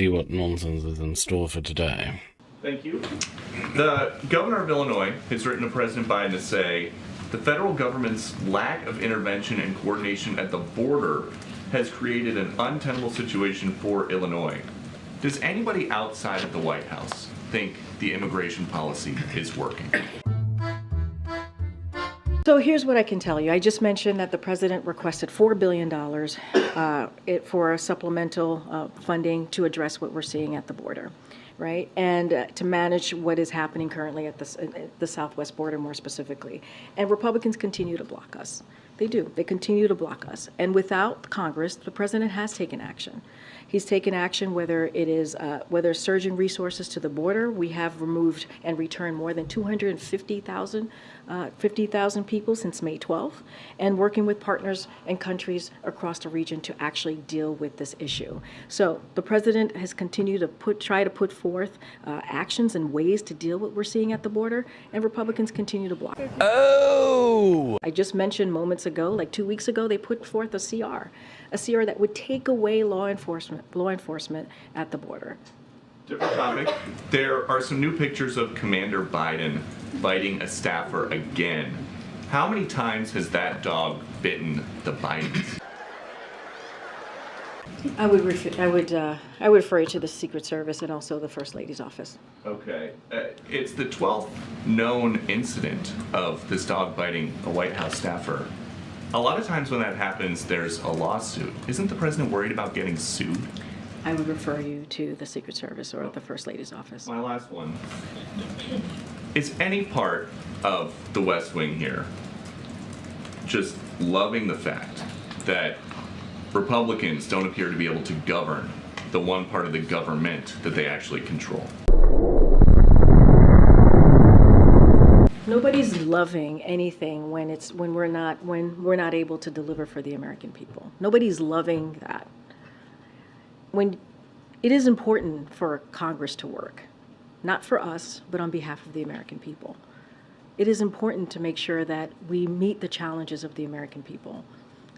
See what nonsense is in store for today. Thank you. The governor of Illinois has written to President Biden to say the federal government's lack of intervention and coordination at the border has created an untenable situation for Illinois. Does anybody outside of the White House think the immigration policy is working? So here's what I can tell you. I just mentioned that the president requested $4 billion for supplemental funding to address what we're seeing at the border, right? And to manage what is happening currently at the southwest border more specifically. And Republicans continue to block us. They do. They continue to block us. And without Congress, the president has taken action. He's taken action whether it is surging resources to the border. We have removed and returned more than 250,000 people since May 12th, and working with partners and countries across the region to actually deal with this issue. So the president has continued to try to put forth actions and ways to deal with what we're seeing at the border, and Republicans continue to block it. Oh! I just mentioned moments ago, like 2 weeks ago, they put forth a CR that would take away law enforcement at the border. Different topic. There are some new pictures of Commander Biden biting a staffer again. How many times has that dog bitten the Bidens? I would refer you to the Secret Service and also the First Lady's office. Okay. It's the 12th known incident of this dog biting a White House staffer. A lot of times when that happens, there's a lawsuit. Isn't the president worried about getting sued? I would refer you to the Secret Service or the First Lady's office. My last one. Is any part of the West Wing here just loving the fact that Republicans don't appear to be able to govern the one part of the government that they actually control? Nobody's loving anything when we're not able to deliver for the American people. Nobody's loving that. When it is important for Congress to work, not for us, but on behalf of the American people. It is important to make sure that we meet the challenges of the American people.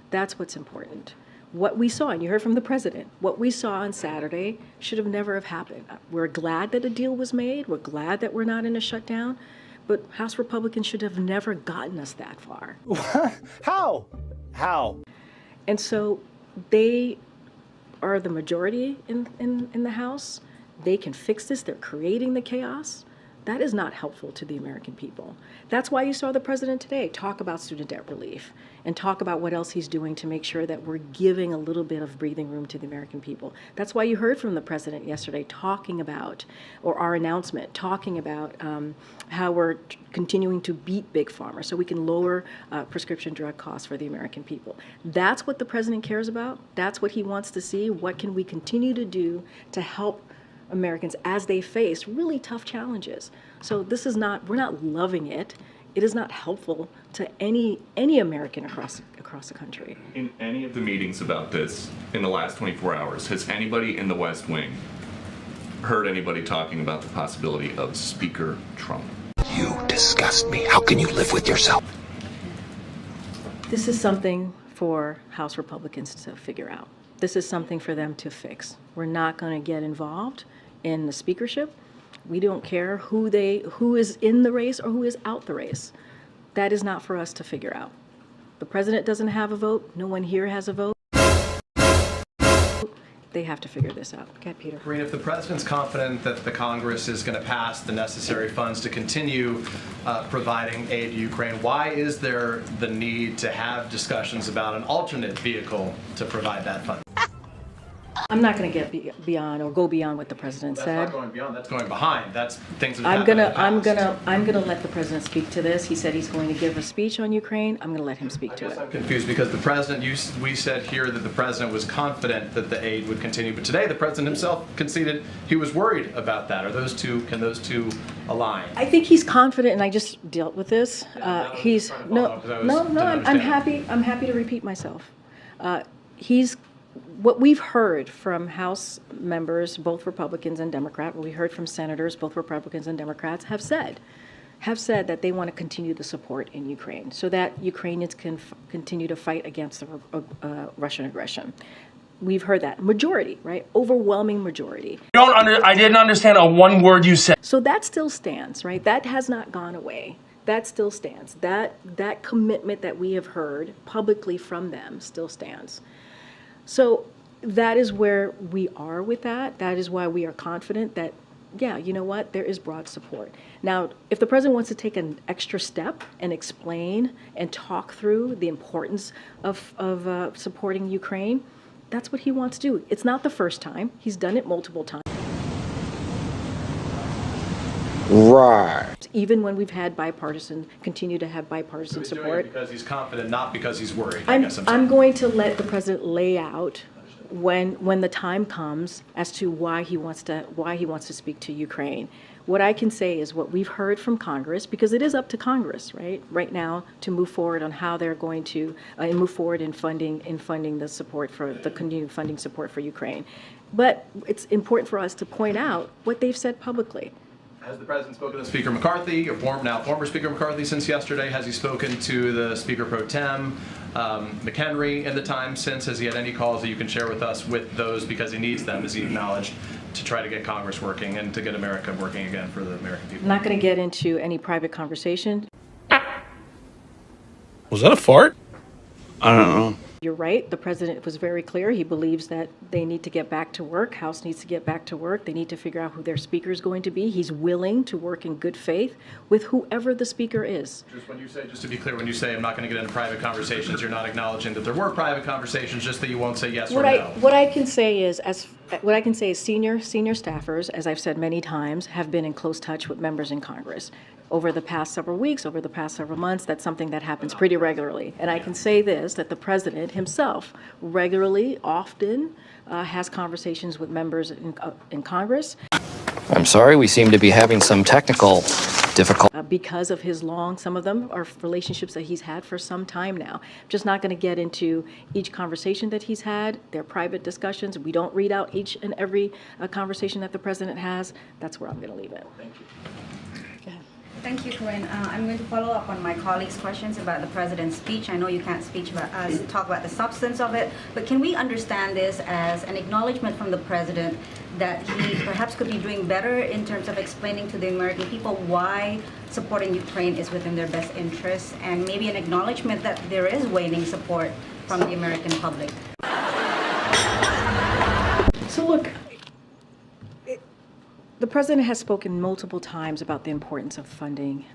That's what's important. What we saw, and you heard from the president, what we saw on Saturday should have never have happened. We're glad that a deal was made. We're glad that we're not in a shutdown. But House Republicans should have never gotten us that far. How? And so they are the majority in the House. They can fix this. They're creating the chaos. That is not helpful to the American people. That's why you saw the president today talk about student debt relief and talk about what else he's doing to make sure that we're giving a little bit of breathing room to the American people. That's why you heard from the president yesterday talking about, or our announcement, talking about how we're continuing to beat Big Pharma so we can lower prescription drug costs for the American people. That's what the president cares about. That's what he wants to see. What can we continue to do to help Americans as they face really tough challenges? So this is not, we're not loving it. It is not helpful to any American across the country. In any of the meetings about this in the last 24 hours, has anybody in the West Wing heard anybody talking about the possibility of Speaker Trump? You disgust me. How can you live with yourself? This is something for House Republicans to figure out. This is something for them to fix. We're not going to get involved in the speakership. We don't care who is in the race or who is out the race. That is not for us to figure out. The president doesn't have a vote. No one here has a vote. They have to figure this out. Okay, Peter. Karine, if the president's confident that the Congress is going to pass the necessary funds to continue providing aid to Ukraine, why is there the need to have discussions about an alternate vehicle to provide that fund? I'm not going to get beyond or go beyond what the president said. That's not going beyond. That's going behind. That's things that I'm gonna let the president speak to this. He said he's going to give a speech on Ukraine. I'm going to let him speak to it. I'm confused because the president, we said here that the president was confident that the aid would continue, but today the president himself conceded he was worried about that. Can those two align? I think he's confident, and I just dealt with this. I'm happy to repeat myself. What we've heard from House members, both Republicans and Democrats, what we heard from senators, both Republicans and Democrats, have said that they want to continue the support in Ukraine so that Ukrainians can continue to fight against the Russian aggression. We've heard that. Majority, right? Overwhelming majority. I didn't understand a one word you said. So that still stands, right? That has not gone away. That still stands. That commitment that we have heard publicly from them still stands. So that is where we are with that. That is why we are confident that, yeah, you know what, there is broad support. Now, if the president wants to take an extra step and explain and talk through the importance of supporting Ukraine, that's what he wants to do. It's not the first time. He's done it multiple times. Right. Even when we've had continue to have bipartisan So he's doing support. it because he's confident, not because he's worried. I'm going to let the president lay out when the time comes as to why he wants to speak to Ukraine. What I can say is what we've heard from Congress, because it is up to Congress, right now, to move forward on how they're going to move forward in funding the support for the continued funding support for Ukraine. But it's important for us to point out what they've said publicly. Has the president spoken to Speaker McCarthy, or former Speaker McCarthy, since yesterday? Has he spoken to the Speaker Pro Tem, McHenry, in the time since? Has he had any calls that you can share with us with those, because he needs them, as he acknowledged, to try to get Congress working and to get America working again for the American people? I'm not going to get into any private conversation. Was that a fart? I don't know. You're right. The president was very clear. He believes that they need to get back to work. House needs to get back to work. They need to figure out who their speaker is going to be. He's willing to work in good faith with whoever the speaker is. Just to be clear, when you say I'm not going to get into private conversations, you're not acknowledging that there were private conversations, just that you won't say yes or no. What I can say is senior staffers, as I've said many times, have been in close touch with members in Congress. Over the past several weeks, over the past several months, that's something that happens pretty regularly. And I can say this, that the president himself regularly, often, has conversations with members in Congress. I'm sorry, we seem to be having some technical difficulties. Because of some of them are relationships that he's had for some time now. I'm just not going to get into each conversation that he's had. They're private discussions. We don't read out each and every conversation that the president has. That's where I'm going to leave it. Thank you. Thank you, Karine. I'm going to follow up on my colleagues' questions about the president's speech. I know you can't talk about the substance of it, but can we understand this as an acknowledgement from the president that he perhaps could be doing better in terms of explaining to the American people why supporting Ukraine is within their best interests, and maybe an acknowledgement that there is waning support from the American public? So look, the president has spoken multiple times about the importance of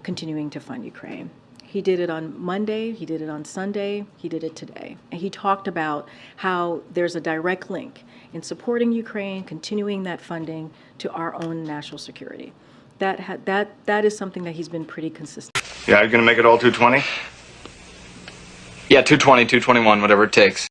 continuing to fund Ukraine. He did it on Monday, he did it on Sunday, he did it today. And he talked about how there's a direct link in supporting Ukraine, continuing that funding, to our own national security. That is something that he's been pretty consistent. Yeah, you're gonna make it all 220? Yeah, 220, 221, whatever it takes.